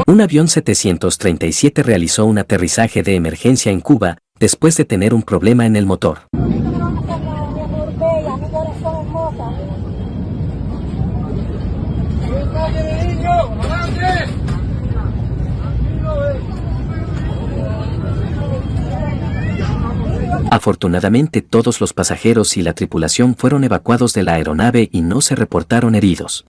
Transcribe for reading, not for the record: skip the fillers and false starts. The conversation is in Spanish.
Un avión 737 realizó un aterrizaje de emergencia en Cuba después de tener un problema en el motor. Afortunadamente todos los pasajeros y la tripulación fueron evacuados de la aeronave y no se reportaron heridos.